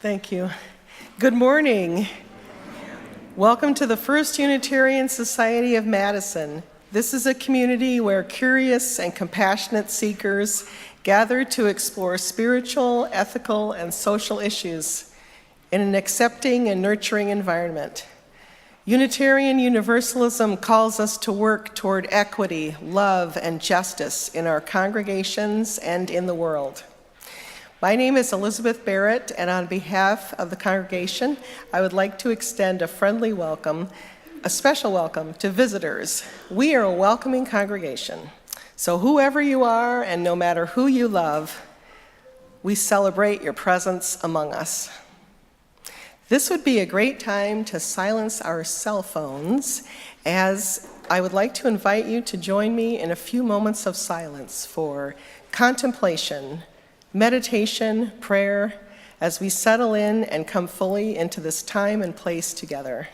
Thank you. Good morning. Welcome to the First Unitarian Society of Madison. This is a community where curious and compassionate seekers gather to explore spiritual, ethical, and social issues in an accepting and nurturing environment. Unitarian Universalism calls us to work toward equity, love, and justice in our congregations and in the world. My name is Elizabeth Barrett, and on behalf of the congregation, I would like to extend a friendly welcome, a special welcome to visitors. We are a welcoming congregation, so whoever you are and no matter who you love, we celebrate your presence among us. This would be a great time to silence our cell phones, as I would like to invite you to join me in a few moments of silence for contemplation, meditation, prayer, as we settle in and come fully into this time and place together.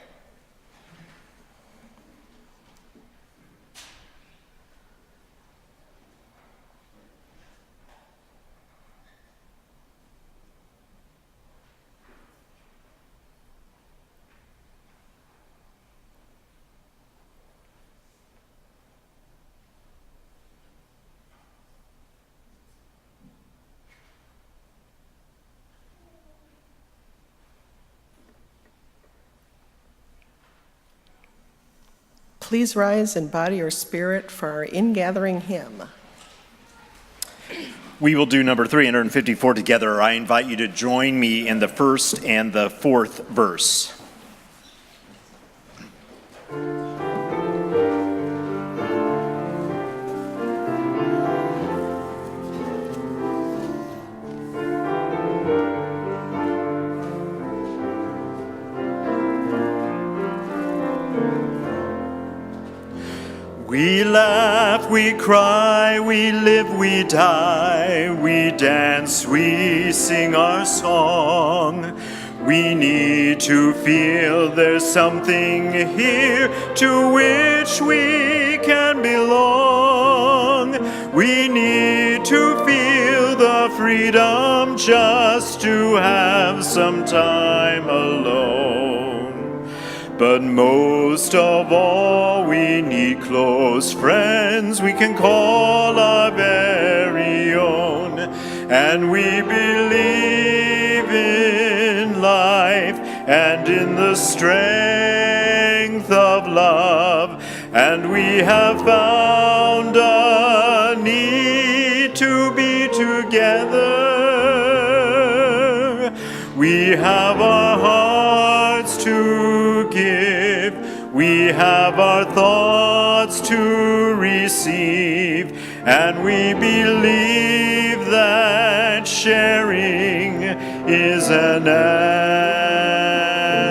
Please rise in body or spirit for our ingathering hymn. We will do number 354 together. I invite you to join me in the first and the fourth verse. We laugh, we cry, we live, we die, we dance, we sing our song. We need to feel there's something here to which we can belong. We need to feel the freedom just to have some time alone. But most of all, we need close friends we can call our very own. And we believe in life and in the strength of love. And we have found a need to be together. We have our hearts to give, we have our thoughts to receive, and we believe that sharing is an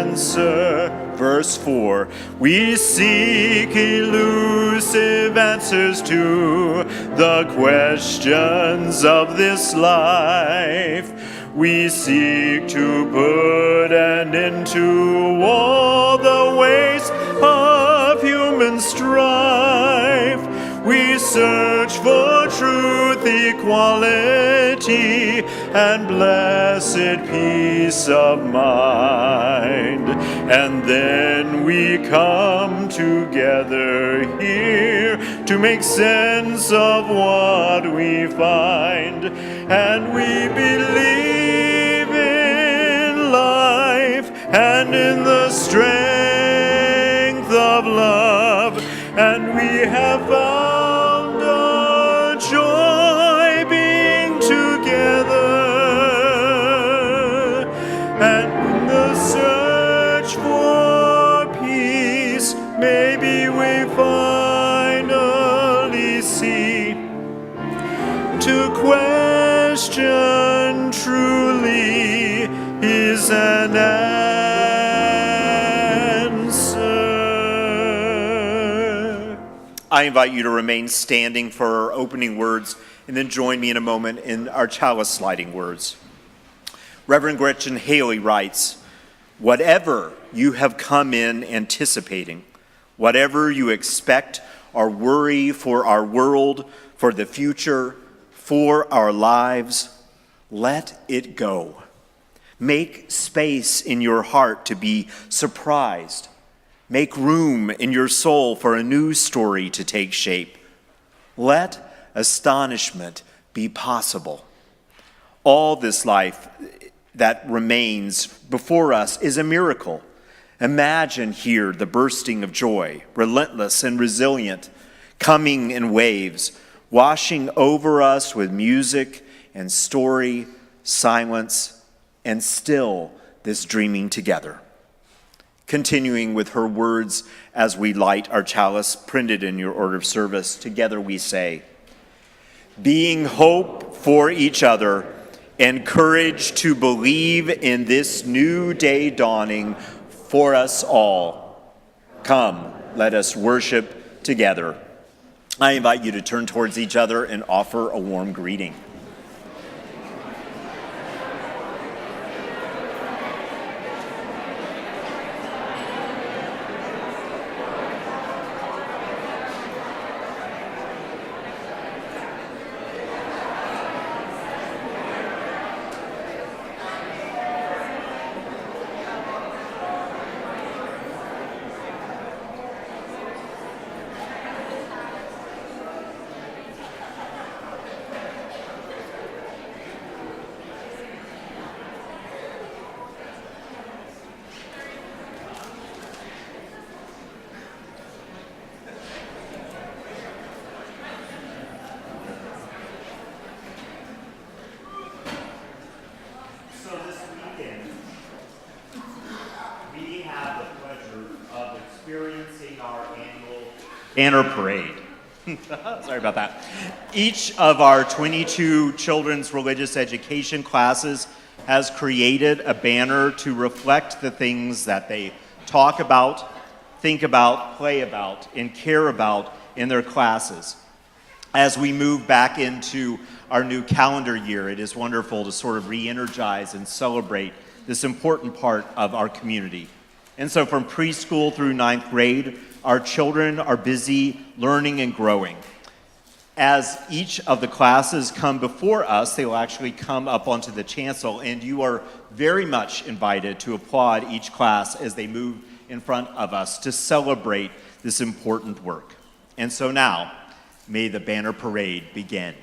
answer. Verse 4, we seek elusive answers to the questions of this life. We seek to put an end to all the waste of human strife. We search for truth, equality, and blessed peace of mind. And then we come together here to make sense of what we find. And we believe in life and in the strength of love. And we have found our joy being together. And in the search for peace, maybe we finally see to question truly is an answer. I invite you to remain standing for our opening words and then join me in a moment in our chalice sliding words. Reverend Gretchen Haley writes, whatever you have come in anticipating, whatever you expect or worry for our world, for the future, for our lives, let it go. Make space in your heart to be surprised. Make room in your soul for a new story to take shape. Let astonishment be possible. All this life that remains before us is a miracle. Imagine here the bursting of joy, relentless and resilient, coming in waves, washing over us with music and story, silence, and still this dreaming together. Continuing with her words as we light our chalice, printed in your order of service, together we say, being hope for each other and courage to believe in this new day dawning for us all. Come, let us worship together. I invite you to turn towards each other and offer a warm greeting. banner parade. Sorry about that. Each of our 22 children's religious education classes has created a banner to reflect the things that they talk about, think about, play about, and care about in their classes. As we move back into our new calendar year, it is wonderful to sort of re-energize and celebrate this important part of our community. And so from preschool through ninth grade, our children are busy learning and growing. As each of the classes come before us, they will actually come up onto the chancel, and you are very much invited to applaud each class as they move in front of us to celebrate this important work. And so now, may the banner parade begin.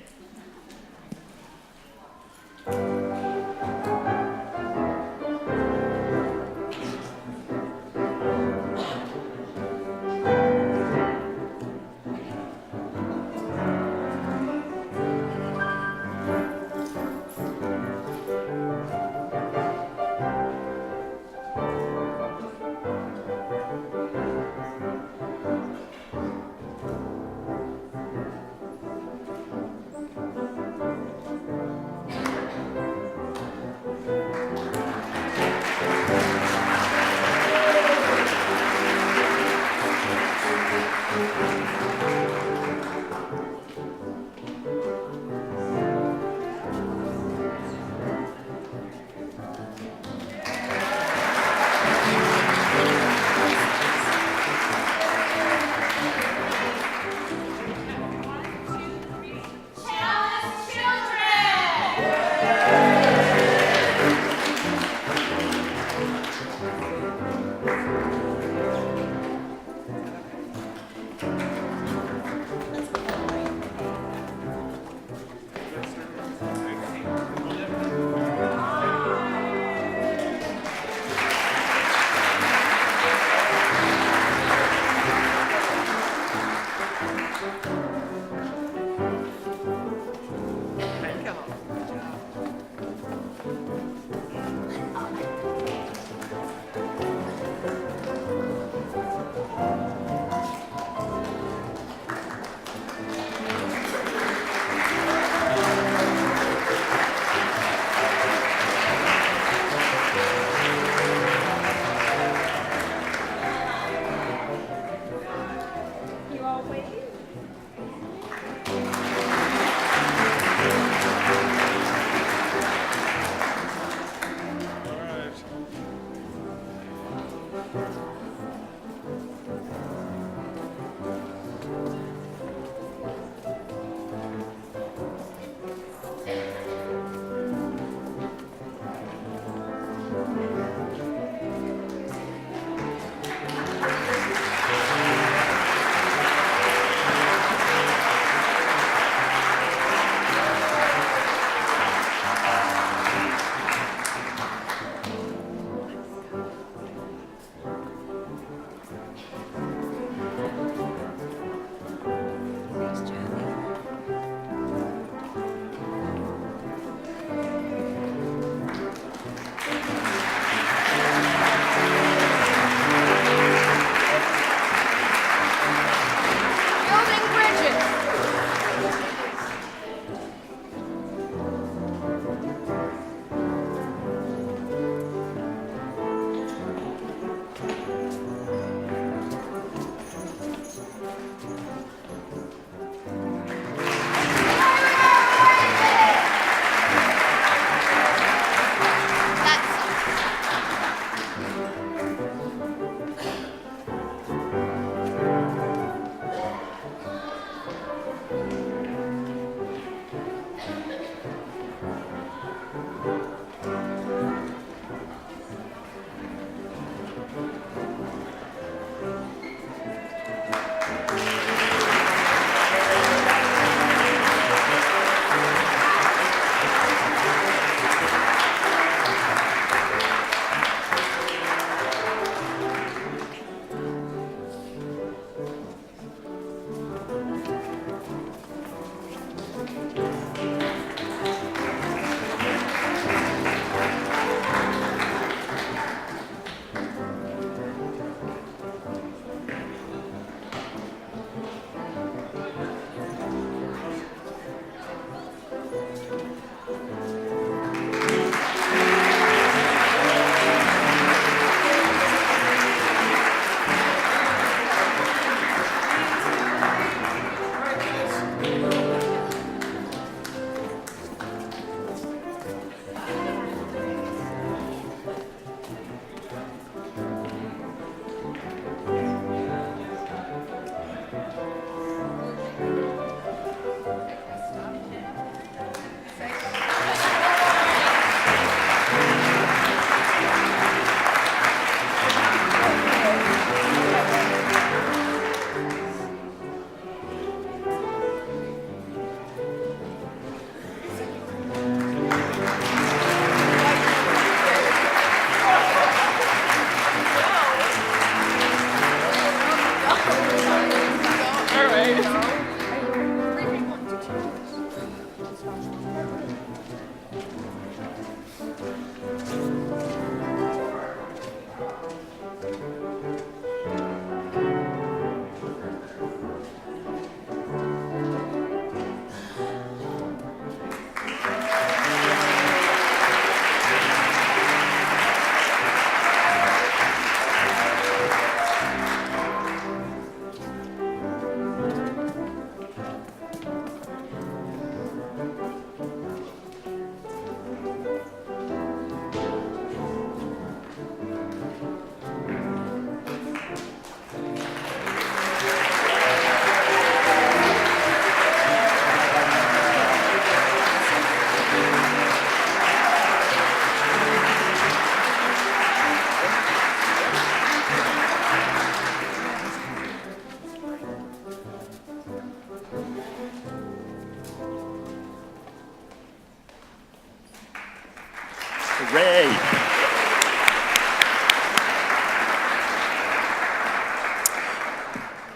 Hooray!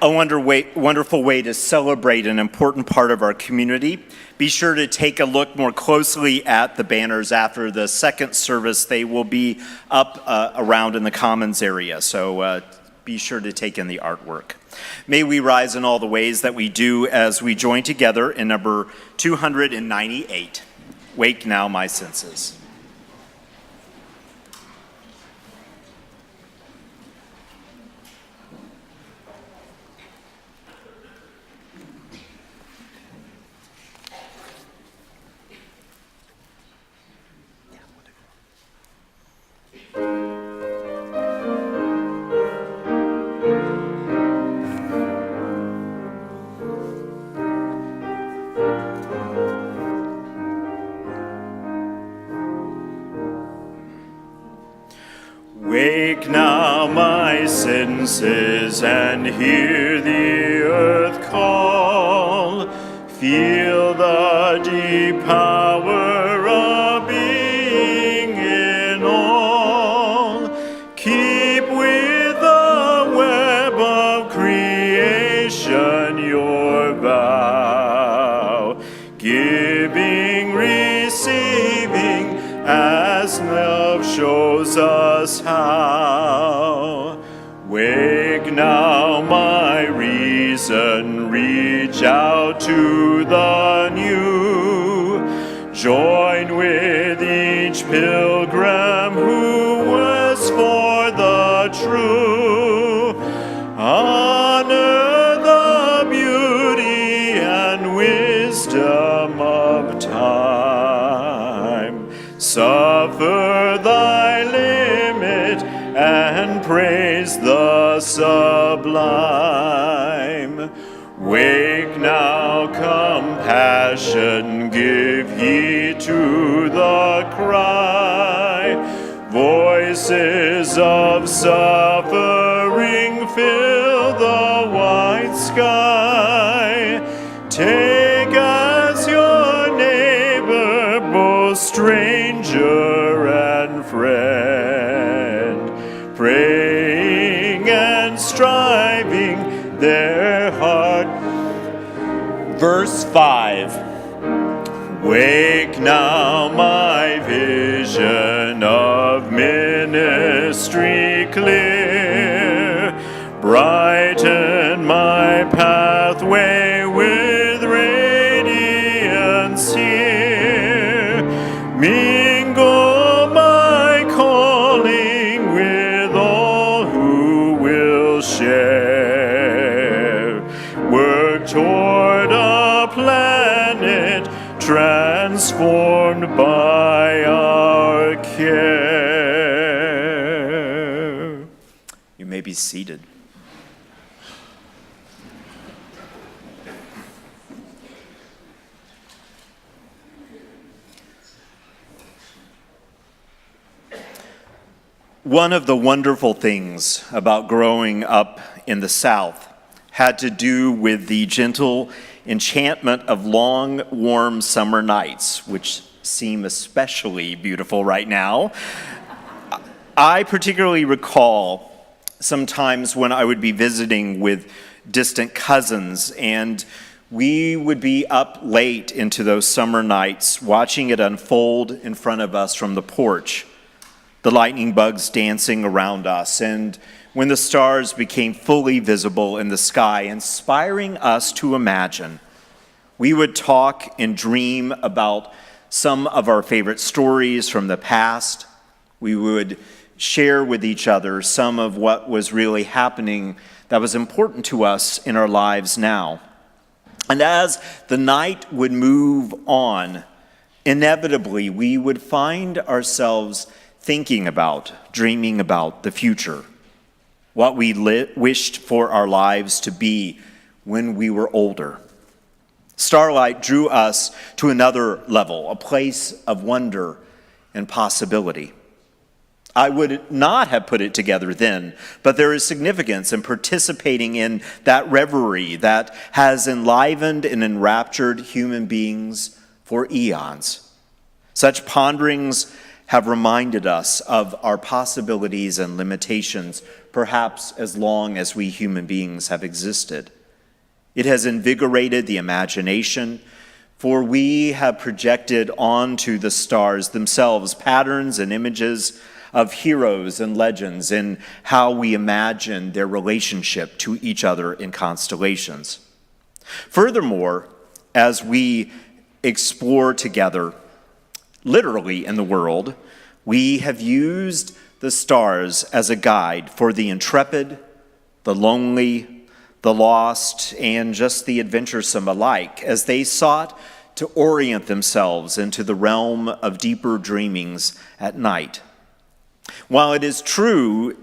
A wonderful way to celebrate an important part of our community. Be sure to take a look more closely at the banners after the second service. They will be up around in the Commons area, so be sure to take in the artwork. May we rise in all the ways that we do as we join together in number 298. Wake now my senses. Wake now my senses and hear the earth call. Feel the deep power of being in all. Keep with the web of creation your vow. Giving, receiving, as love shows us how. Wake now my reason, reach out to the new. Join with each pilgrim who was for the true. Honor the beauty and wisdom of time. Suffer thy limit and praise the sublime. Wake now, compassion, give heed to the cry. Voices of suffering fill the white sky. Take as your neighbor both stranger and friend, praying and striving their heart. Verse 5. Wake now my vision of ministry clear. Brighten my pathway with radiance here. Mingle my calling with all who will share. Work toward a planet transformed by our care. You may be seated. One of the wonderful things about growing up in the South had to do with the gentle enchantment of long, warm summer nights, which seem especially beautiful right now. I particularly recall sometimes when I would be visiting with distant cousins, and we would be up late into those summer nights watching it unfold in front of us from the porch. The lightning bugs dancing around us, and when the stars became fully visible in the sky, inspiring us to imagine. We would talk and dream about some of our favorite stories from the past. We would share with each other some of what was really happening that was important to us in our lives now. And as the night would move on, inevitably we would find ourselves thinking about, dreaming about the future, what we wished for our lives to be when we were older. Starlight drew us to another level, a place of wonder and possibility. I would not have put it together then, but there is significance in participating in that reverie that has enlivened and enraptured human beings for eons. Such ponderings have reminded us of our possibilities and limitations, perhaps as long as we human beings have existed. It has invigorated the imagination, for we have projected onto the stars themselves patterns and images of heroes and legends in how we imagine their relationship to each other in constellations. Furthermore, as we explore together, literally in the world, we have used the stars as a guide for the intrepid, the lonely, the lost, and just the adventuresome alike, as they sought to orient themselves into the realm of deeper dreamings at night. While it is true,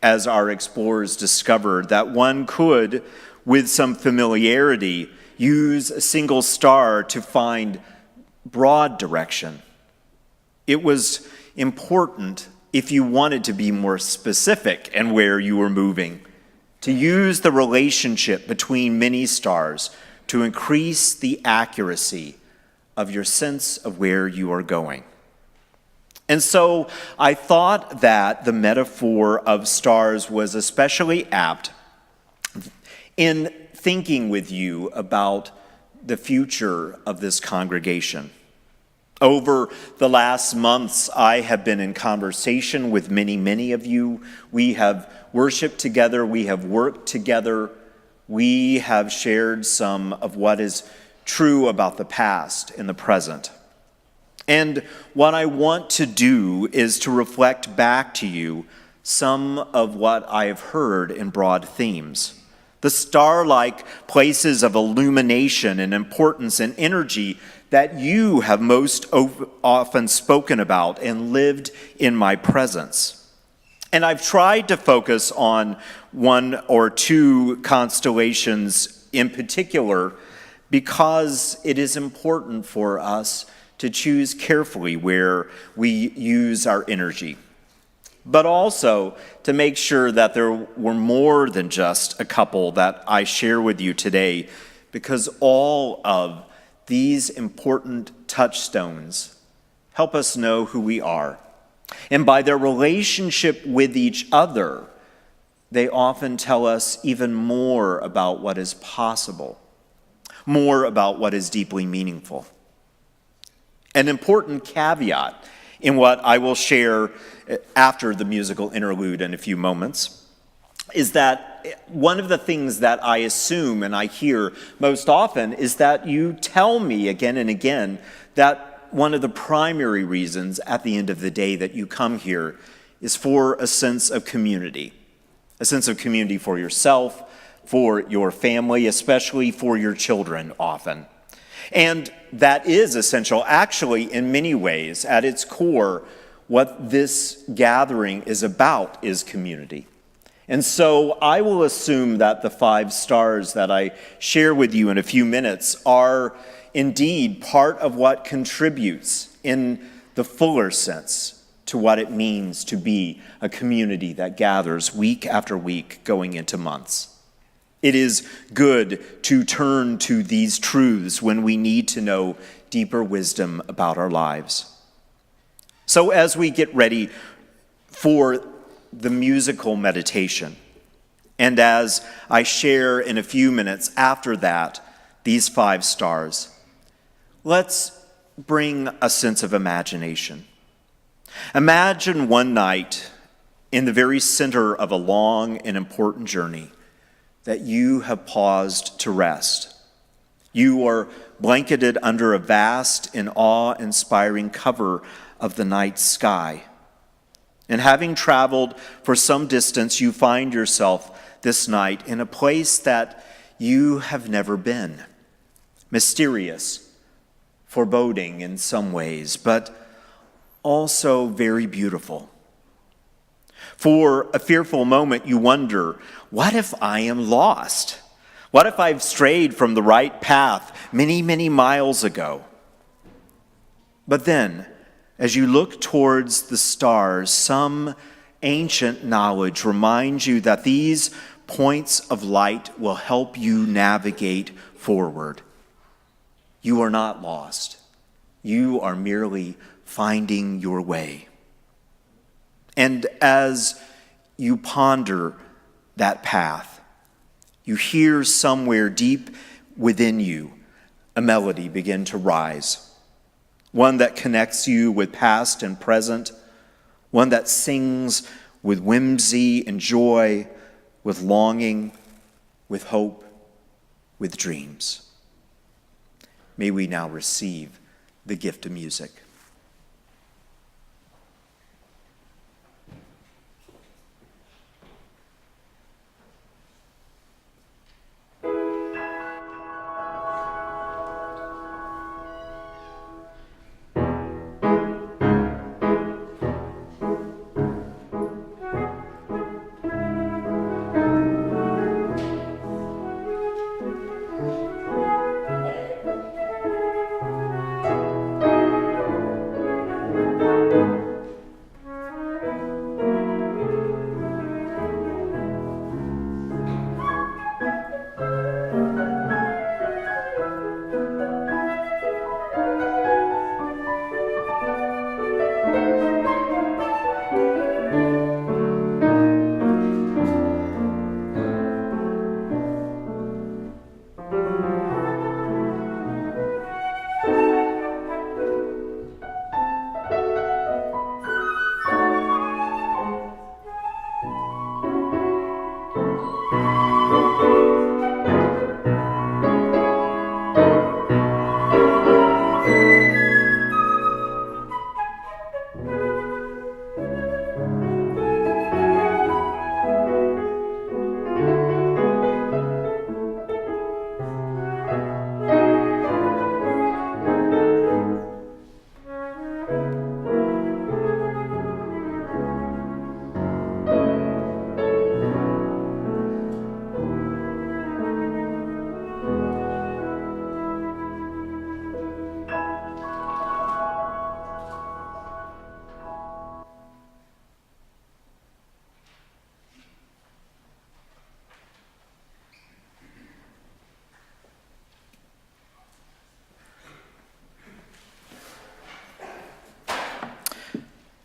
as our explorers discovered, that one could, with some familiarity, use a single star to find broad direction, it was important, if you wanted to be more specific in where you were moving, to use the relationship between many stars to increase the accuracy of your sense of where you are going. And so I thought that the metaphor of stars was especially apt in thinking with you about the future of this congregation. Over the last months, I have been in conversation with many of you. We have worshiped together. We have worked together. We have shared some of what is true about the past and the present. And what I want to do is to reflect back to you some of what I have heard in broad themes. The star-like places of illumination and importance and energy that you have most often spoken about and lived in my presence. And I've tried to focus on one or two constellations in particular because it is important for us to choose carefully where we use our energy, but also to make sure that there were more than just a couple that I share with you today, because all of these important touchstones help us know who we are. And by their relationship with each other, they often tell us even more about what is possible, more about what is deeply meaningful. An important caveat in what I will share after the musical interlude in a few moments is that one of the things that I assume and I hear most often is that you tell me again and again that one of the primary reasons at the end of the day that you come here is for a sense of community for yourself, for your family, especially for your children often. And that is essential. Actually, in many ways, at its core, what this gathering is about is community. And so I will assume that the 5 stars that I share with you in a few minutes are indeed part of what contributes in the fuller sense to what it means to be a community that gathers week after week going into months. It is good to turn to these truths when we need to know deeper wisdom about our lives. So as we get ready for the musical meditation, and as I share in a few minutes after that these 5 stars, let's bring a sense of imagination. Imagine one night in the very center of a long and important journey that you have paused to rest. You are blanketed under a vast and awe-inspiring cover of the night sky. And having traveled for some distance, you find yourself this night in a place that you have never been. Mysterious, foreboding in some ways, but also very beautiful. For a fearful moment, you wonder, what if I am lost? What if I've strayed from the right path many miles ago? But then, as you look towards the stars, some ancient knowledge reminds you that these points of light will help you navigate forward. You are not lost. You are merely finding your way. And as you ponder that path, you hear somewhere deep within you a melody begin to rise, one that connects you with past and present, one that sings with whimsy and joy, with longing, with hope, with dreams. May we now receive the gift of music.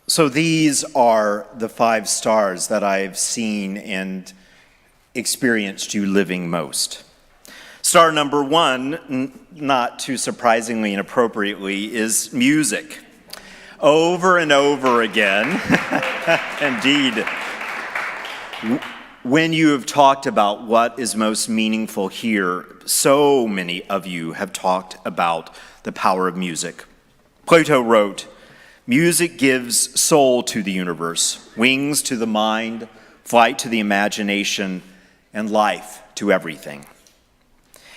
So these are the 5 stars that I've seen and experienced you living most. Star number 1, not too surprisingly and appropriately, is music. Over and over again, indeed, when you have talked about what is most meaningful here, so many of you have talked about the power of music. Plato wrote, "Music gives soul to the universe, wings to the mind, flight to the imagination, and life to everything."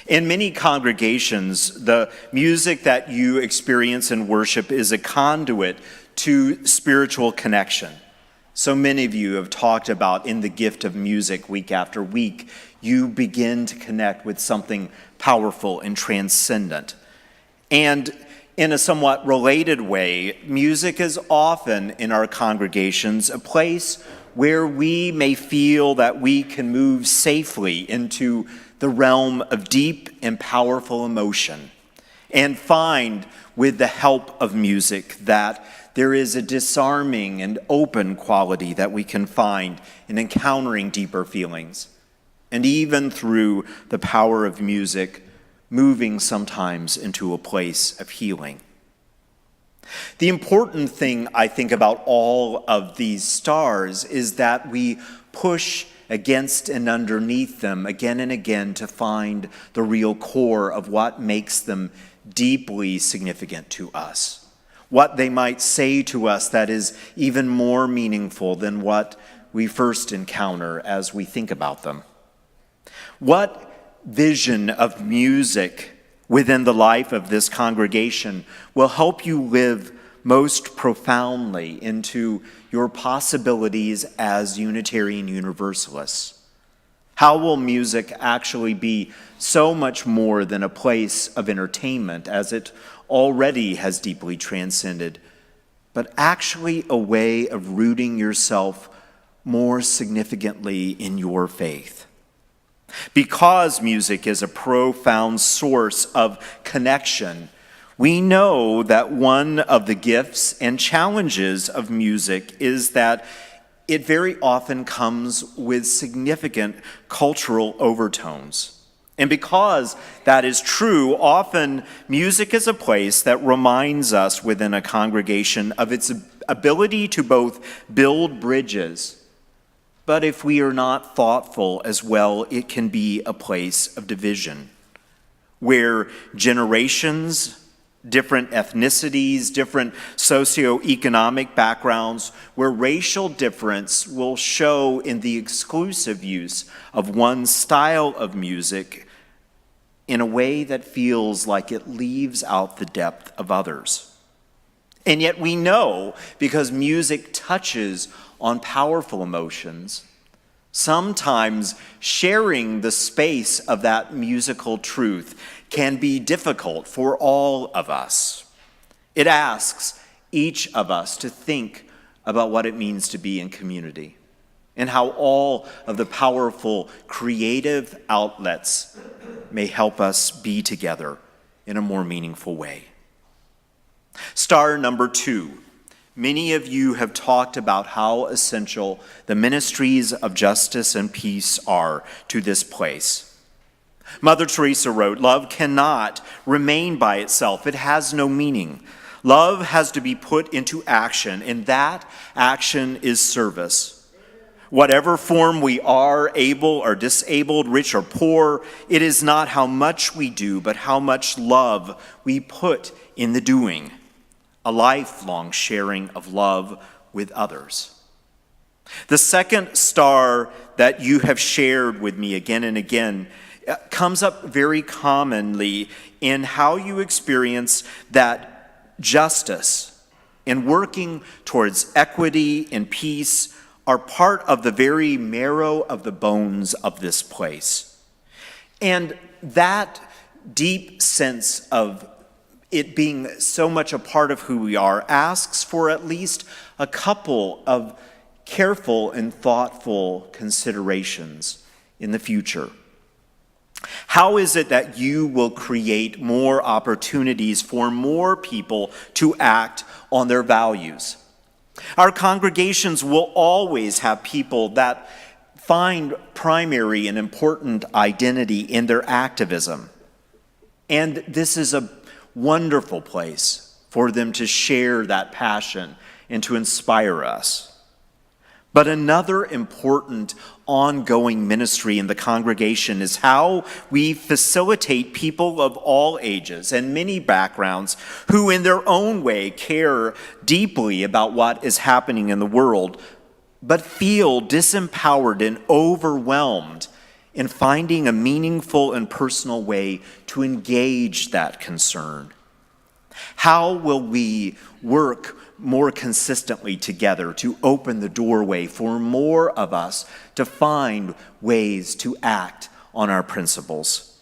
In many congregations, the music that you experience in worship is a conduit to spiritual connection. So many of you have talked about in the gift of music week after week, you begin to connect with something powerful and transcendent. And in a somewhat related way, music is often in our congregations a place where we may feel that we can move safely into the realm of deep and powerful emotion and find with the help of music that there is a disarming and open quality that we can find in encountering deeper feelings. And even through the power of music, moving sometimes into a place of healing. The important thing, I think, about all of these stars is that we push against and underneath them again and again to find the real core of what makes them deeply significant to us. What they might say to us that is even more meaningful than what we first encounter as we think about them. What vision of music within the life of this congregation will help you live most profoundly into your possibilities as Unitarian Universalists? How will music actually be so much more than a place of entertainment, as it already has deeply transcended, but actually a way of rooting yourself more significantly in your faith? Because music is a profound source of connection, We know that one of the gifts and challenges of music is that it very often comes with significant cultural overtones. And because that is true, often music is a place that reminds us within a congregation of its ability to both build bridges, but if we are not thoughtful as well, it can be a place of division, where generations, different ethnicities, different socioeconomic backgrounds, where racial difference will show in the exclusive use of one style of music in a way that feels like it leaves out the depth of others. And yet we know, because music touches on powerful emotions, sometimes sharing the space of that musical truth can be difficult for all of us. It asks each of us to think about what it means to be in community and how all of the powerful creative outlets may help us be together in a more meaningful way. Star number 2. Many of you have talked about how essential the ministries of justice and peace are to this place. Mother Teresa wrote, "Love cannot remain by itself. It has no meaning. Love has to be put into action, and that action is service. Whatever form we are, able or disabled, rich or poor, it is not how much we do, but how much love we put in the doing. A lifelong sharing of love with others." The second star that you have shared with me again and again comes up very commonly in how you experience that justice and working towards equity and peace are part of the very marrow of the bones of this place. And that deep sense of it being so much a part of who we are asks for at least a couple of careful and thoughtful considerations in the future. How is it that you will create more opportunities for more people to act on their values? Our congregations will always have people that find primary and important identity in their activism. And this is a wonderful place for them to share that passion and to inspire us. But another important ongoing ministry in the congregation is how we facilitate people of all ages and many backgrounds who in their own way care deeply about what is happening in the world, but feel disempowered and overwhelmed in finding a meaningful and personal way to engage that concern. How will we work more consistently together to open the doorway for more of us to find ways to act on our principles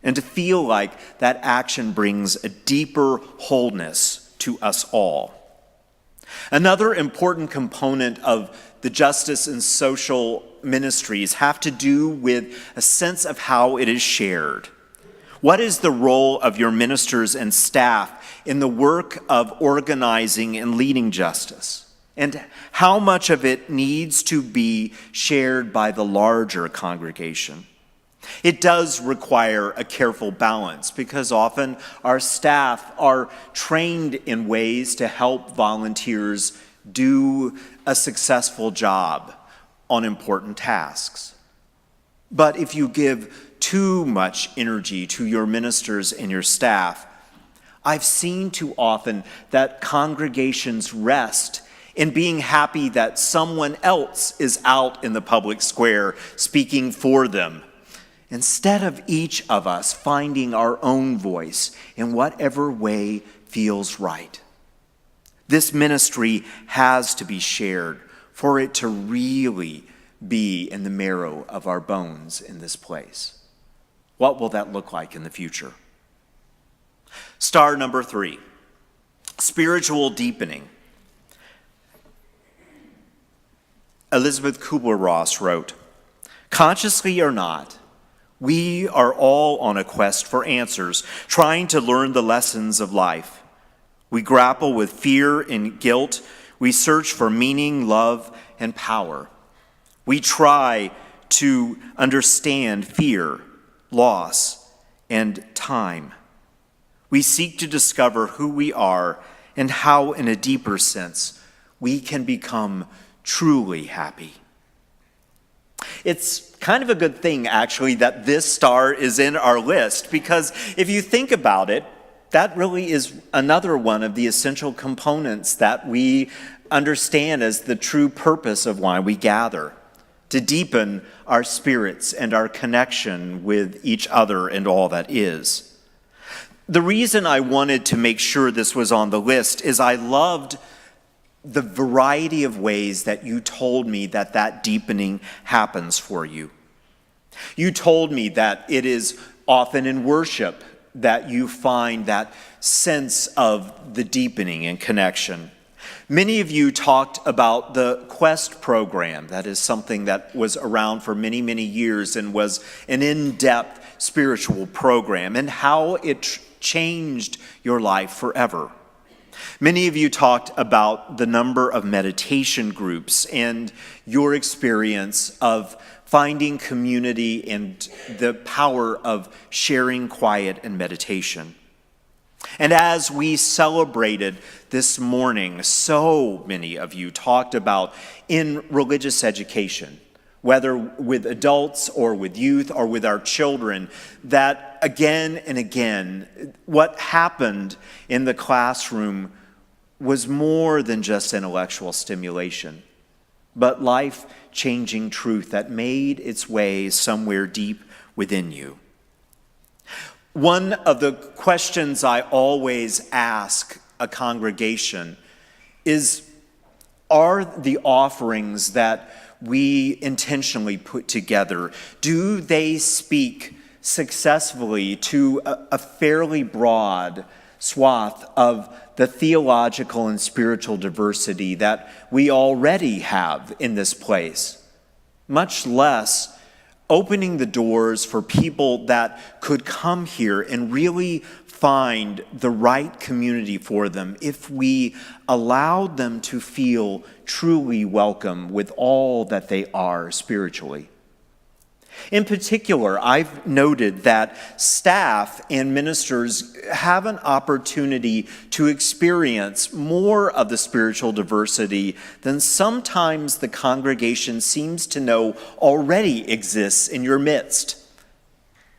and to feel like that action brings a deeper wholeness to us all? Another important component of the justice and social ministries have to do with a sense of how it is shared. What is the role of your ministers and staff in the work of organizing and leading justice? And how much of it needs to be shared by the larger congregation? It does require a careful balance because often our staff are trained in ways to help volunteers do a successful job on important tasks. But if you give too much energy to your ministers and your staff, I've seen too often that congregations rest in being happy that someone else is out in the public square speaking for them, instead of each of us finding our own voice in whatever way feels right. This ministry has to be shared for it to really be in the marrow of our bones in this place. What will that look like in the future? Star number 3, spiritual deepening. Elizabeth Kubler-Ross wrote, "Consciously or not, We are all on a quest for answers, trying to learn the lessons of life. We grapple with fear and guilt. We search for meaning, love, and power. We try to understand fear, loss, and time. We seek to discover who we are and how, in a deeper sense, we can become truly happy. It's kind of a good thing, actually, that this star is in our list, because if you think about it, that really is another one of the essential components that we understand as the true purpose of why we gather, to deepen our spirits and our connection with each other and all that is. The reason I wanted to make sure this was on the list is I loved the variety of ways that you told me that that deepening happens for you. You told me that it is often in worship that you find that sense of the deepening and connection. Many of you talked about the Quest program. That is something that was around for many, many years and was an in-depth spiritual program, and how it changed your life forever. Many of you talked about the number of meditation groups and your experience of finding community and the power of sharing quiet and meditation. And as we celebrated this morning, so many of you talked about in religious education, whether with adults or with youth or with our children, that again and again, what happened in the classroom was more than just intellectual stimulation, but life-changing truth that made its way somewhere deep within you. One of the questions I always ask a congregation is, are the offerings that we intentionally put together, do they speak successfully to a fairly broad swath of the theological and spiritual diversity that we already have in this place, much less opening the doors for people that could come here and really find the right community for them if we allowed them to feel truly welcome with all that they are spiritually. In particular, I've noted that staff and ministers have an opportunity to experience more of the spiritual diversity than sometimes the congregation seems to know already exists in your midst.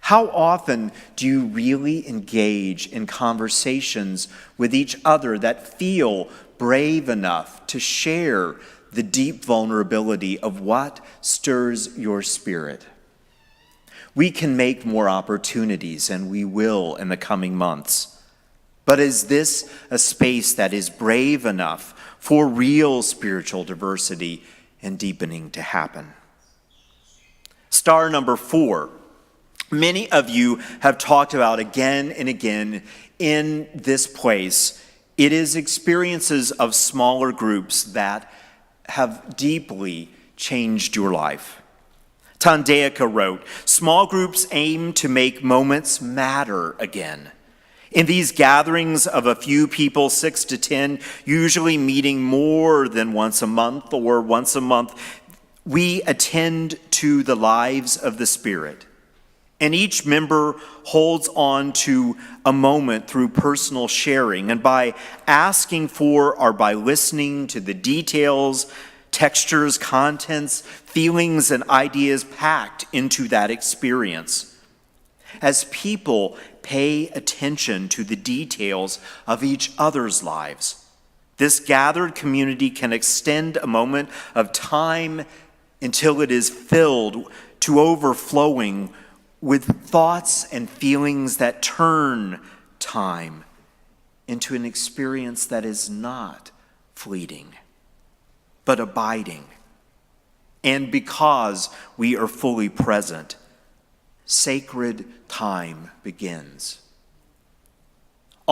How often do you really engage in conversations with each other that feel brave enough to share the deep vulnerability of what stirs your spirit? We can make more opportunities, and we will in the coming months. But is this a space that is brave enough for real spiritual diversity and deepening to happen? Star number 4. Many of you have talked about again and again in this place. It is experiences of smaller groups that have deeply changed your life. Tandeyaka wrote, "Small groups aim to make moments matter again. In these gatherings of a few people, 6 to 10, usually meeting more than once a month or once a month, we attend to the lives of the Spirit. And each member holds on to a moment through personal sharing, and by asking for or by listening to the details, textures, contents, feelings, and ideas packed into that experience. As people pay attention to the details of each other's lives, this gathered community can extend a moment of time until it is filled to overflowing with thoughts and feelings that turn time into an experience that is not fleeting, but abiding. And because we are fully present, sacred time begins."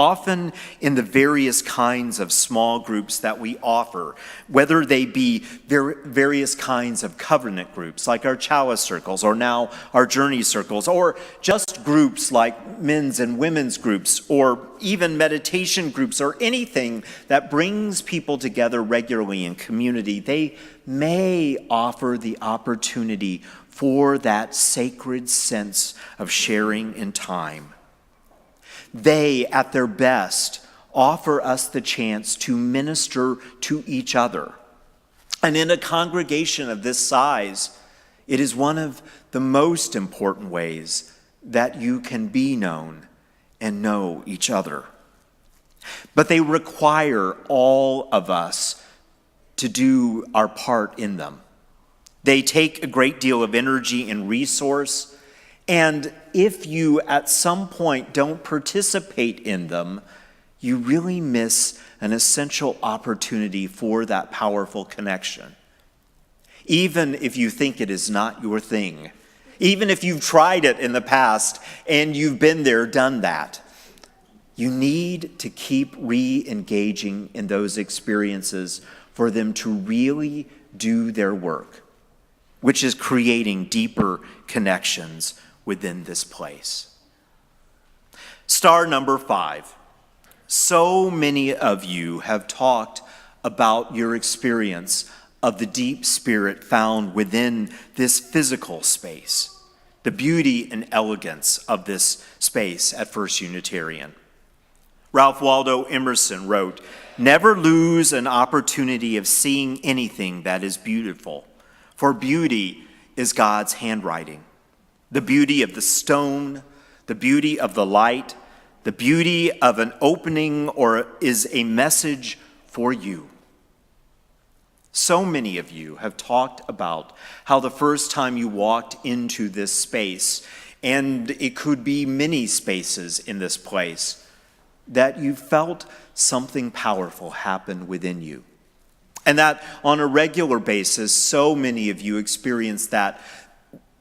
often in the various kinds of small groups that we offer, whether they be various kinds of covenant groups like our chalice circles or now our journey circles, or just groups like men's and women's groups, or even meditation groups, or anything that brings people together regularly in community. They may offer the opportunity for that sacred sense of sharing in time. They, at their best, offer us the chance to minister to each other. And in a congregation of this size, it is one of the most important ways that you can be known and know each other. But they require all of us to do our part in them. They take a great deal of energy and resource, and if you at some point don't participate in them, you really miss an essential opportunity for that powerful connection. Even if you think it is not your thing, even if you've tried it in the past and you've been there, done that, you need to keep re-engaging in those experiences for them to really do their work, which is creating deeper connections within this place. Star number 5. So many of you have talked about your experience of the deep spirit found within this physical space, the beauty and elegance of this space at First Unitarian. Ralph Waldo Emerson wrote, "Never lose an opportunity of seeing anything that is beautiful, for beauty is God's handwriting. The beauty of the stone, the beauty of the light, the beauty of an opening or is a message for you." So many of you have talked about how the first time you walked into this space, and it could be many spaces in this place, that you felt something powerful happen within you. And that on a regular basis, so many of you experience that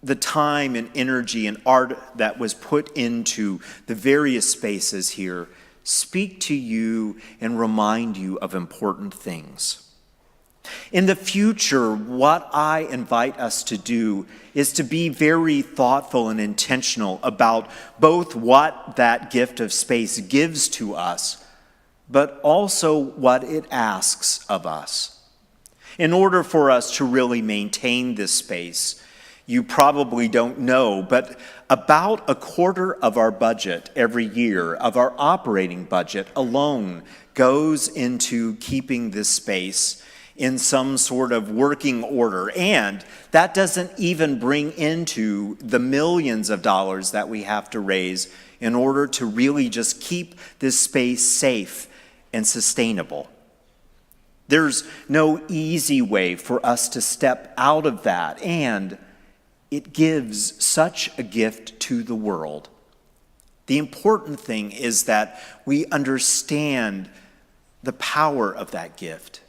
the time and energy and art that was put into the various spaces here speak to you and remind you of important things. In the future, what I invite us to do is to be very thoughtful and intentional about both what that gift of space gives to us, but also what it asks of us. In order for us to really maintain this space, you probably don't know, but about a quarter of our budget every year, of our operating budget alone, goes into keeping this space in some sort of working order. And that doesn't even bring into the millions of dollars that we have to raise in order to really just keep this space safe and sustainable. There's no easy way for us to step out of that, and it gives such a gift to the world. The important thing is that we understand the power of that gift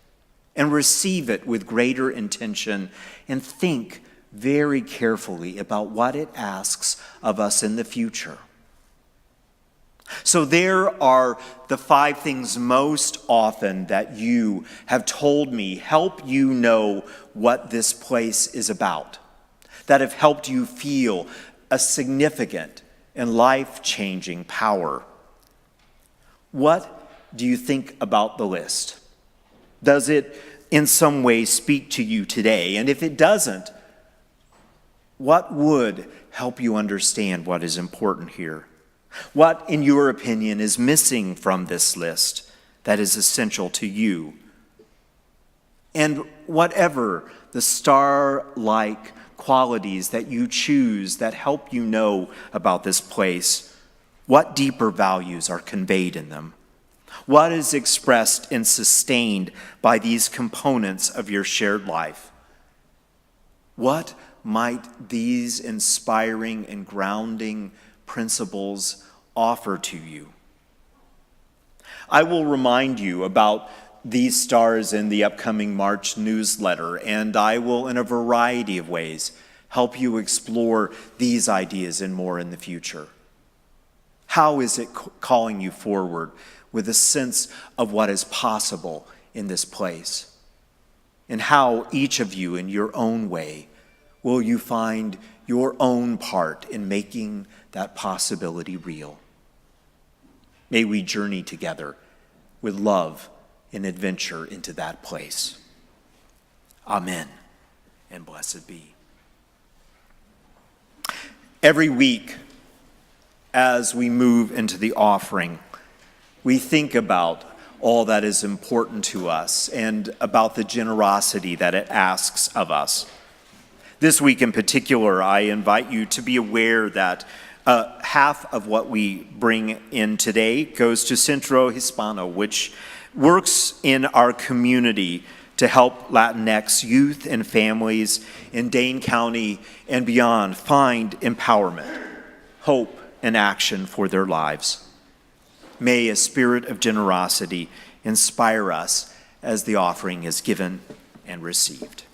and receive it with greater intention and think very carefully about what it asks of us in the future. So there are the 5 things most often that you have told me help you know what this place is about, that have helped you feel a significant and life-changing power. What do you think about the list? Does it in some way speak to you today? And if it doesn't, what would help you understand what is important here? What, in your opinion, is missing from this list that is essential to you? And whatever the star-like qualities that you choose that help you know about this place, what deeper values are conveyed in them? What is expressed and sustained by these components of your shared life? What might these inspiring and grounding principles offer to you? I will remind you about these stars in the upcoming March newsletter, and I will, in a variety of ways, help you explore these ideas and more in the future. How is it calling you forward with a sense of what is possible in this place? And how each of you, in your own way, will you find your own part in making that possibility real? May we journey together with love and adventure into that place. Amen, and blessed be. Every week, as we move into the offering, we think about all that is important to us and about the generosity that it asks of us. This week in particular, I invite you to be aware that half of what we bring in today goes to Centro Hispano, which works in our community to help Latinx youth and families in Dane County and beyond find empowerment, hope, and action for their lives. May a spirit of generosity inspire us as the offering is given and received.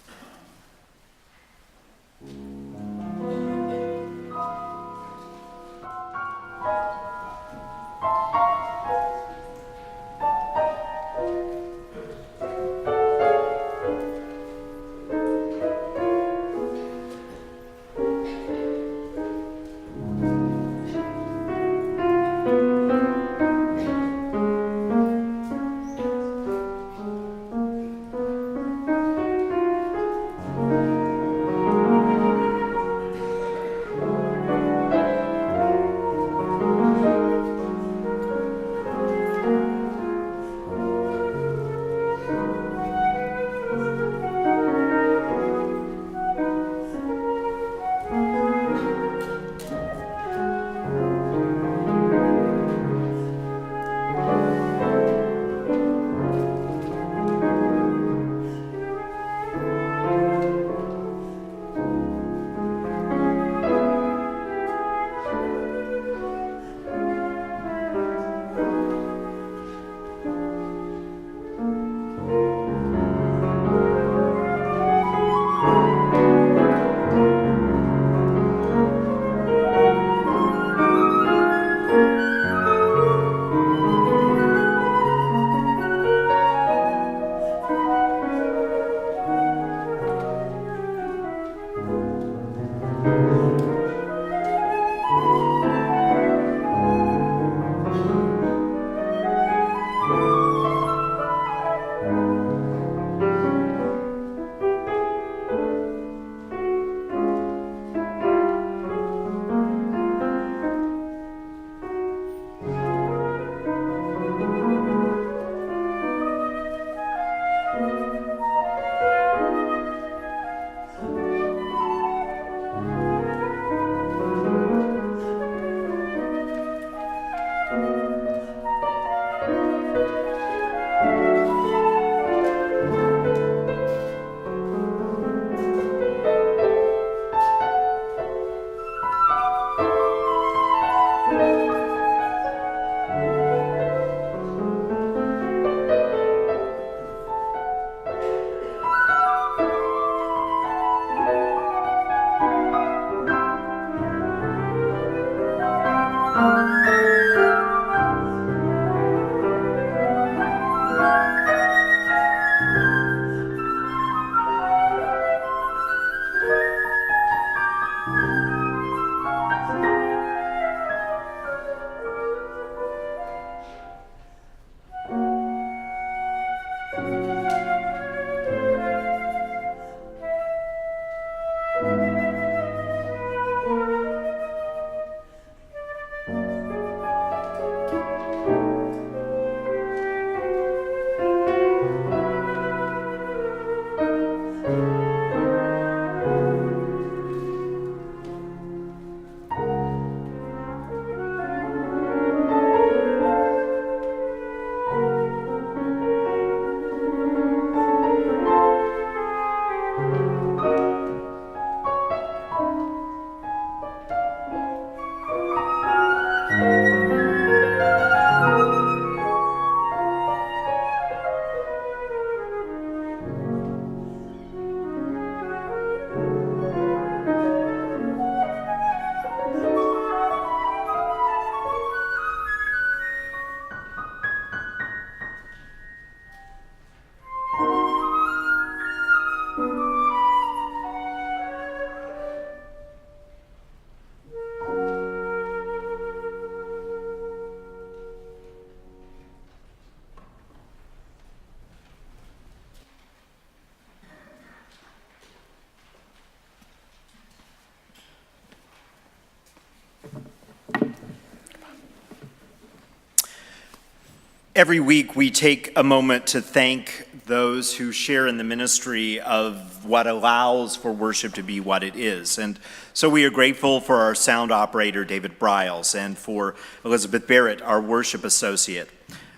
Every week we take a moment to thank those who share in the ministry of what allows for worship to be what it is. And so we are grateful for our sound operator, David Briles, and for Elizabeth Barrett, our worship associate.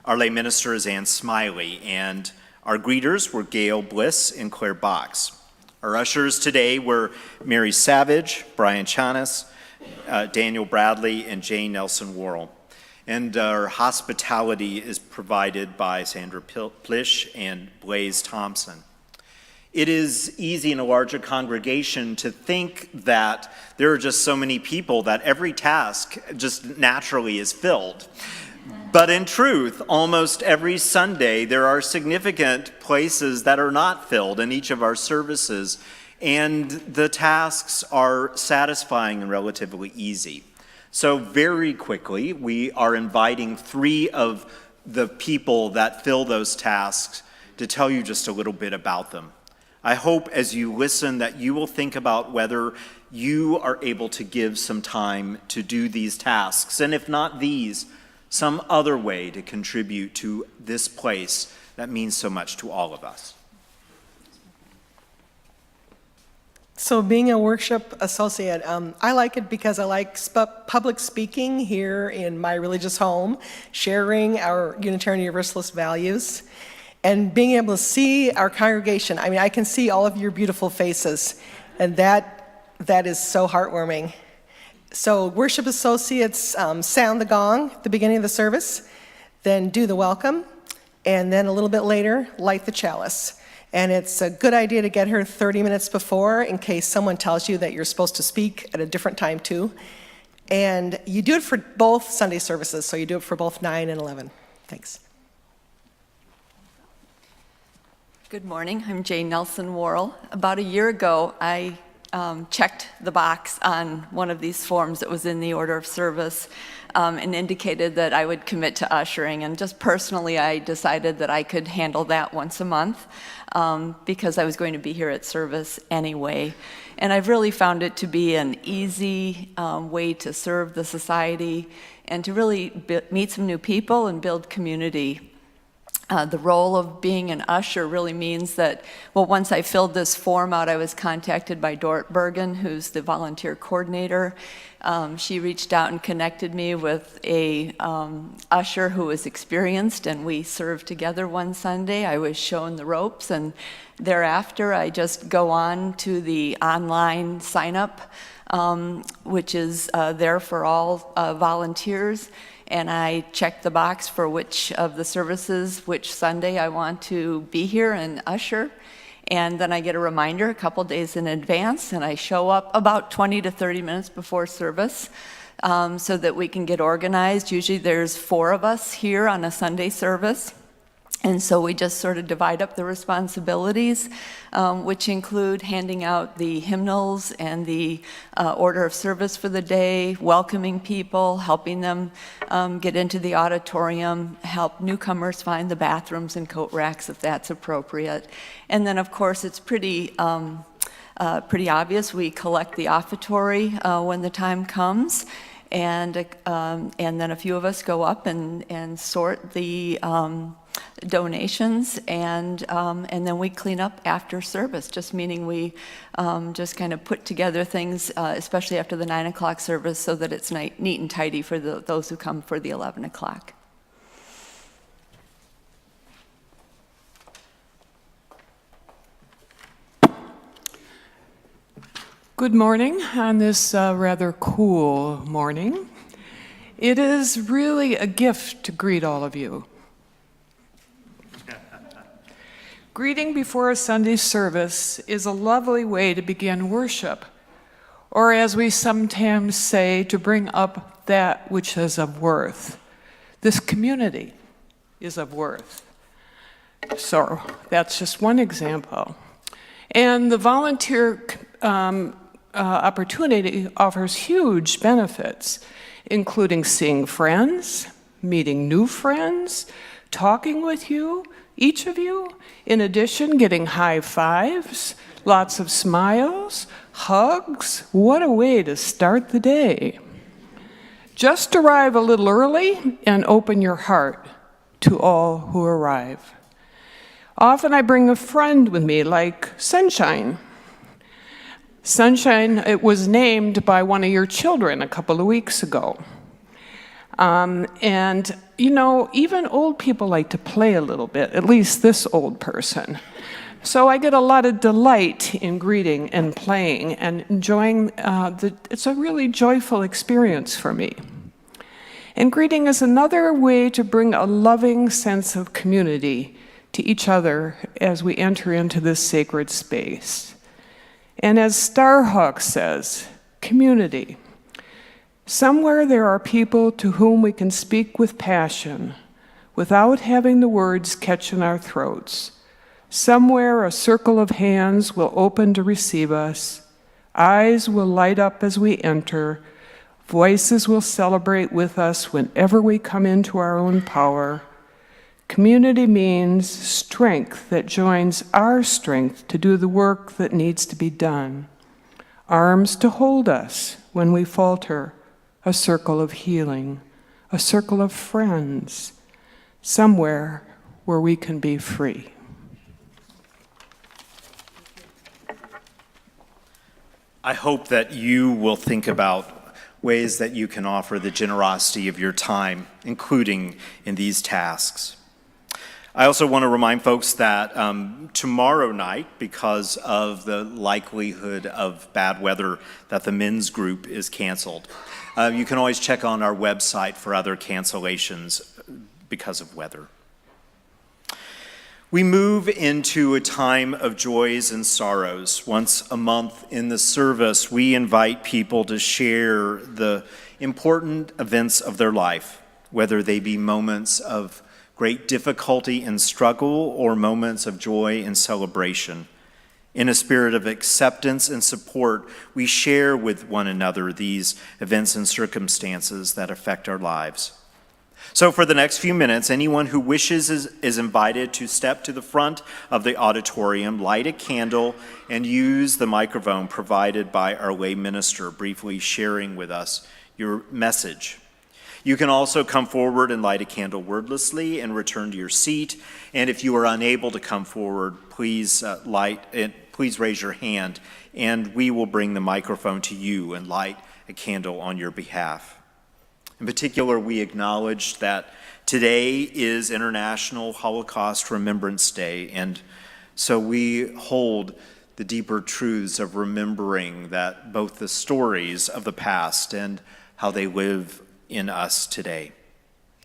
Our lay minister is Ann Smiley, and our greeters were Gail Bliss and Claire Box. Our ushers today were Mary Savage, Brian Chanas, Daniel Bradley, and Jane Nelson Worrell. And our hospitality is provided by Sandra Plish and Blaze Thompson. It is easy in a larger congregation to think that there are just so many people that every task just naturally is filled. But in truth, almost every Sunday, there are significant places that are not filled in each of our services, and the tasks are satisfying and relatively easy. So very quickly, we are inviting 3 of the people that fill those tasks to tell you just a little bit about them. I hope as you listen that you will think about whether you are able to give some time to do these tasks, and if not these, some other way to contribute to this place that means so much to all of us. So being a worship associate, I like it because I like public speaking here in my religious home, sharing our Unitarian Universalist values, and being able to see our congregation. I mean, I can see all of your beautiful faces, and that is so heartwarming. So worship associates sound the gong at the beginning of the service, then do the welcome, and then a little bit later, light the chalice. And it's a good idea to get here 30 minutes before in case someone tells you that you're supposed to speak at a different time too. And you do it for both Sunday services, so you do it for both 9 and 11. Thanks. Good morning, I'm Jane Nelson Worrell. About a year ago, I checked the box on one of these forms that was in the order of service and indicated that I would commit to ushering. And just personally, I decided that I could handle that once a month because I was going to be here at service anyway. And I've really found it to be an easy way to serve the society and to really meet some new people and build community. The role of being an usher really means that, well, once I filled this form out, I was contacted by Dort Bergen, who's the volunteer coordinator. She reached out and connected me with a usher who was experienced, and we served together one Sunday. I was shown the ropes, and thereafter I just go on to the online sign-up, which is there for all volunteers. And I check the box for which of the services, which Sunday I want to be here and usher. And then I get a reminder a couple days in advance, and I show up about 20 to 30 minutes before service so that we can get organized. Usually there's 4 of us here on a Sunday service. And so we just sort of divide up the responsibilities, which include handing out the hymnals and the order of service for the day, welcoming people, helping them get into the auditorium, help newcomers find the bathrooms and coat racks if that's appropriate. And then, of course, it's pretty obvious. We collect the offertory when the time comes. And then a few of us go up and sort the donations, and then we clean up after service, just meaning we just kind of put together things, especially after the 9 o'clock service, so that it's neat and tidy for those who come for the 11 o'clock. Good morning on this rather cool morning. It is really a gift to greet all of you. Greeting before a Sunday service is a lovely way to begin worship, or as we sometimes say, to bring up that which is of worth. This community is of worth. So that's just one example. And the volunteer opportunity offers huge benefits, including seeing friends, meeting new friends, talking with you, each of you. In addition, getting high fives, lots of smiles, hugs. What a way to start the day. Just arrive a little early and open your heart to all who arrive. Often I bring a friend with me, like Sunshine. Sunshine, it was named by one of your children a couple of weeks ago. And, you know, even old people like to play a little bit, at least this old person. So I get a lot of delight in greeting and playing and enjoying it's a really joyful experience for me. And greeting is another way to bring a loving sense of community to each other as we enter into this sacred space. And as Starhawk says, community. Somewhere there are people to whom we can speak with passion without having the words catch in our throats. Somewhere a circle of hands will open to receive us. Eyes will light up as we enter. Voices will celebrate with us whenever we come into our own power. Community means strength that joins our strength to do the work that needs to be done. Arms to hold us when we falter. A circle of healing. A circle of friends. Somewhere where we can be free. I hope that you will think about ways that you can offer the generosity of your time, including in these tasks. I also want to remind folks that tomorrow night, because of the likelihood of bad weather, that the men's group is canceled. You can always check on our website for other cancellations because of weather. We move into a time of joys and sorrows. Once a month in the service, we invite people to share the important events of their life, whether they be moments of great difficulty and struggle or moments of joy and celebration. In a spirit of acceptance and support, we share with one another these events and circumstances that affect our lives. So for the next few minutes, anyone who wishes is invited to step to the front of the auditorium, light a candle, and use the microphone provided by our lay minister, briefly sharing with us your message. You can also come forward and light a candle wordlessly and return to your seat. And if you are unable to come forward, please raise your hand, and we will bring the microphone to you and light a candle on your behalf. In particular, we acknowledge that today is International Holocaust Remembrance Day, and so we hold the deeper truths of remembering that both the stories of the past and how they live in us today.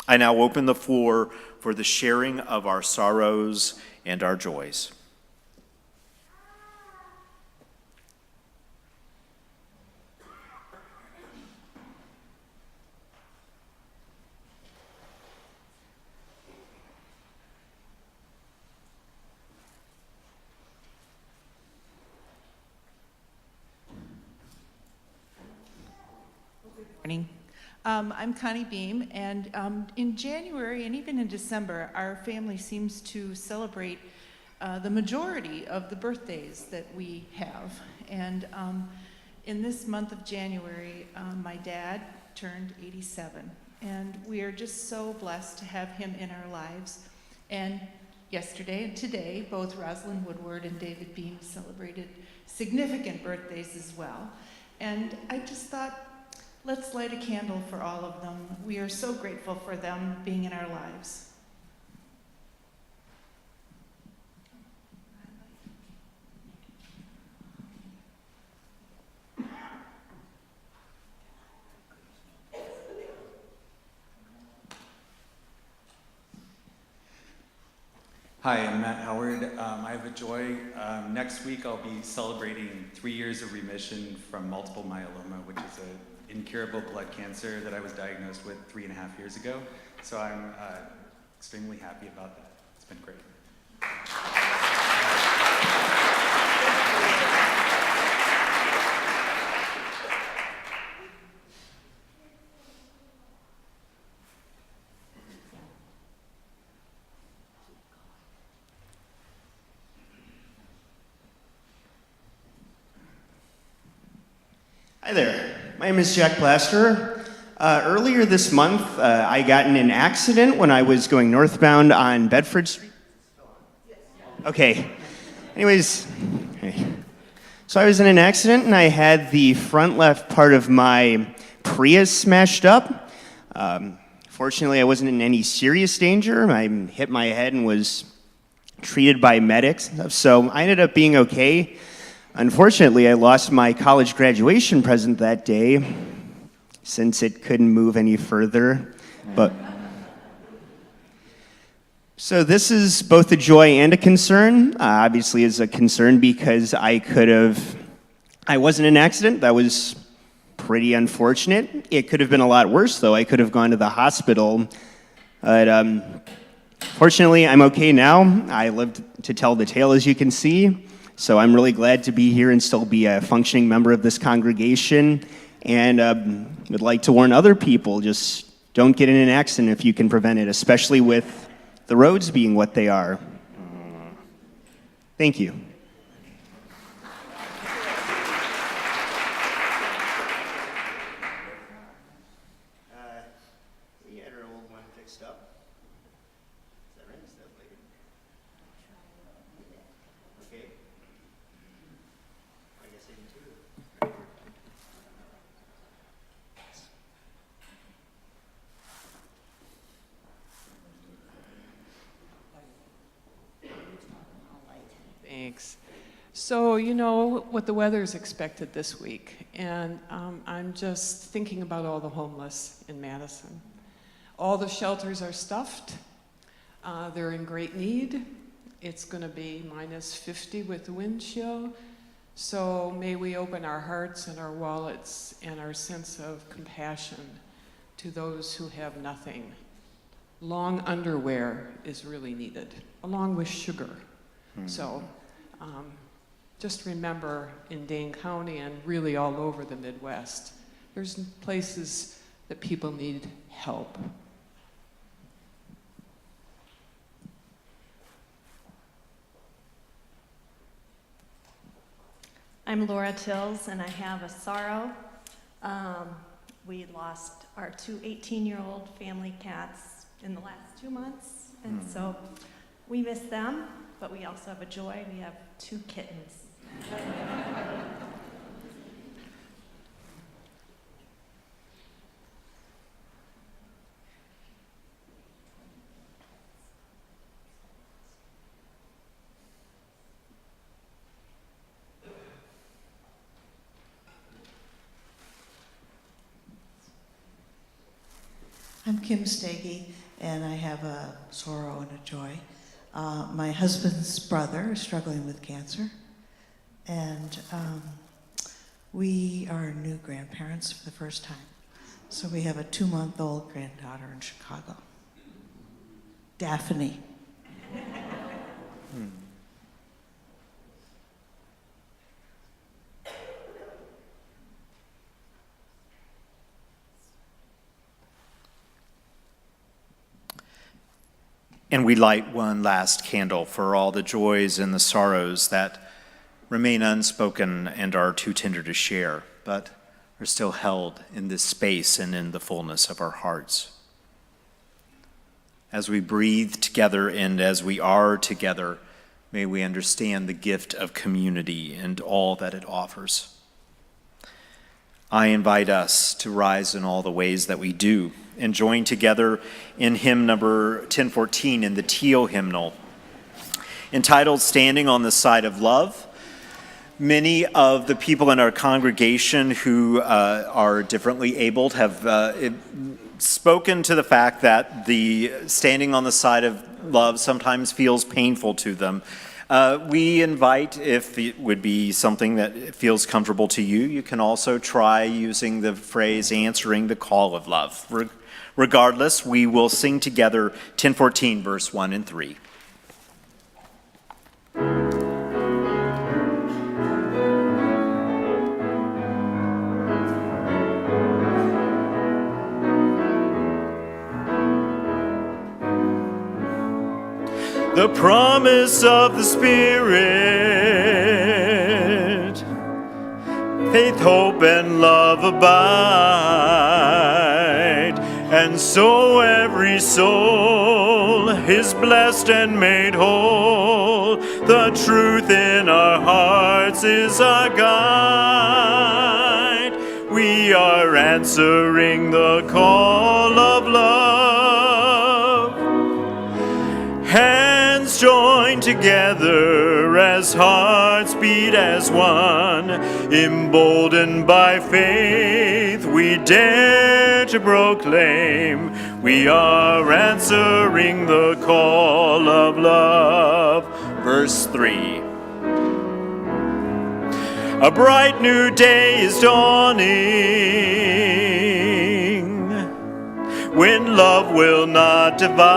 I now open the floor for the sharing of our sorrows and our joys. Morning. I'm Connie Beam, and in January and even in December, our family seems to celebrate the majority of the birthdays that we have. And in this month of January, my dad turned 87, and we are just so blessed to have him in our lives. And yesterday and today, both Rosalind Woodward and David Beam celebrated significant birthdays as well. And I just thought, let's light a candle for all of them. We are so grateful for them being in our lives. Hi, I'm Matt Howard. I have a joy. Next week I'll be celebrating 3 years of remission from multiple myeloma, which is an incurable blood cancer that I was diagnosed with 3.5 years ago. So I'm extremely happy about that. It's been great. Hi there, my name is Jack Plaster. Earlier this month, I got in an accident when I was going northbound on Bedford Street. Okay. Anyways, okay. So I was in an accident and I had the front left part of my Prius smashed up. Fortunately, I wasn't in any serious danger. I hit my head and was treated by medics, so I ended up being okay. Unfortunately, I lost my college graduation present that day since it couldn't move any further. But so this is both a joy and a concern. Obviously, it's a concern because I wasn't in an accident. That was pretty unfortunate. It could have been a lot worse, though. I could have gone to the hospital. But fortunately, I'm okay now. I lived to tell the tale, as you can see. So I'm really glad to be here and still be a functioning member of this congregation. And would like to warn other people, just don't get in an accident if you can prevent it, especially with the roads being what they are. Thank you. We had our old one fixed up. Is that right? Is that later? Okay. I guess I do too. Thanks. So, you know what the weather is expected this week, and I'm just thinking about all the homeless in Madison. All the shelters are stuffed. They're in great need. It's going to be minus 50 with the wind chill. So may we open our hearts and our wallets and our sense of compassion to those who have nothing. Long underwear is really needed, along with sugar. So just remember, in Dane County and really all over the Midwest, there's places that people need help. I'm Laura Tills, and I have a sorrow. We lost our two 18-year-old family cats in the last 2 months, and so we miss them, but we also have a joy. We have 2 kittens. I'm Kim Stagey, and I have a sorrow and a joy. My husband's brother is struggling with cancer, and we are new grandparents for the first time. So we have a 2-month-old granddaughter in Chicago, Daphne. And we light one last candle for all the joys and the sorrows that remain unspoken and are too tender to share, but are still held in this space and in the fullness of our hearts. As we breathe together and as we are together, may we understand the gift of community and all that it offers. I invite us to rise in all the ways that we do and join together in hymn number 1014 in the Teal hymnal, entitled Standing on the Side of Love. Many of the people in our congregation who are differently abled have spoken to the fact that the standing on the side of love sometimes feels painful to them. We invite, if it would be something that feels comfortable to you, you can also try using the phrase answering the call of love. Regardless, we will sing together 1014, verse 1 and 3. The promise of the Spirit, faith, hope, and love abide. And so every soul is blessed and made whole. The truth in our hearts is our guide. We are answering the call of love. Hands joined together as hearts beat as one. Emboldened by faith, we dare to proclaim we are answering the call of love. Verse 3. A bright new day is dawning, when love will not divide.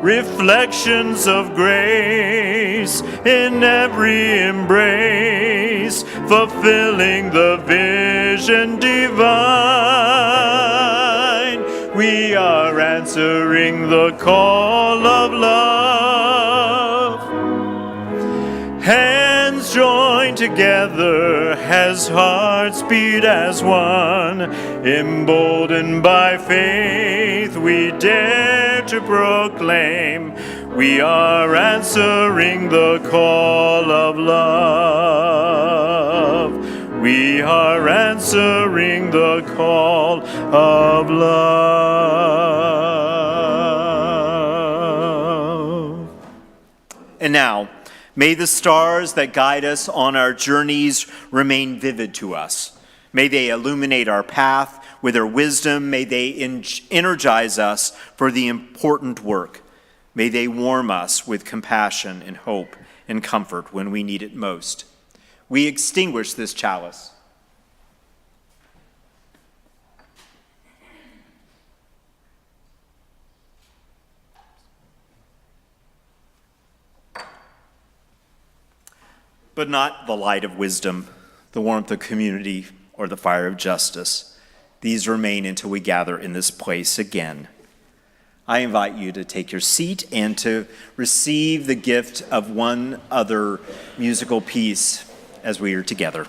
Reflections of grace in every embrace, fulfilling the vision divine. We are answering the call of love. Hands joined together as hearts beat as one. Emboldened by faith, we dare to proclaim we are answering the call of love. We are answering the call of love. And now, may the stars that guide us on our journeys remain vivid to us. May they illuminate our path with their wisdom. May they energize us for the important work. May they warm us with compassion and hope and comfort when we need it most. We extinguish this chalice. But not the light of wisdom, the warmth of community, or the fire of justice. These remain until we gather in this place again. I invite you to take your seat and to receive the gift of one other musical piece as we are together.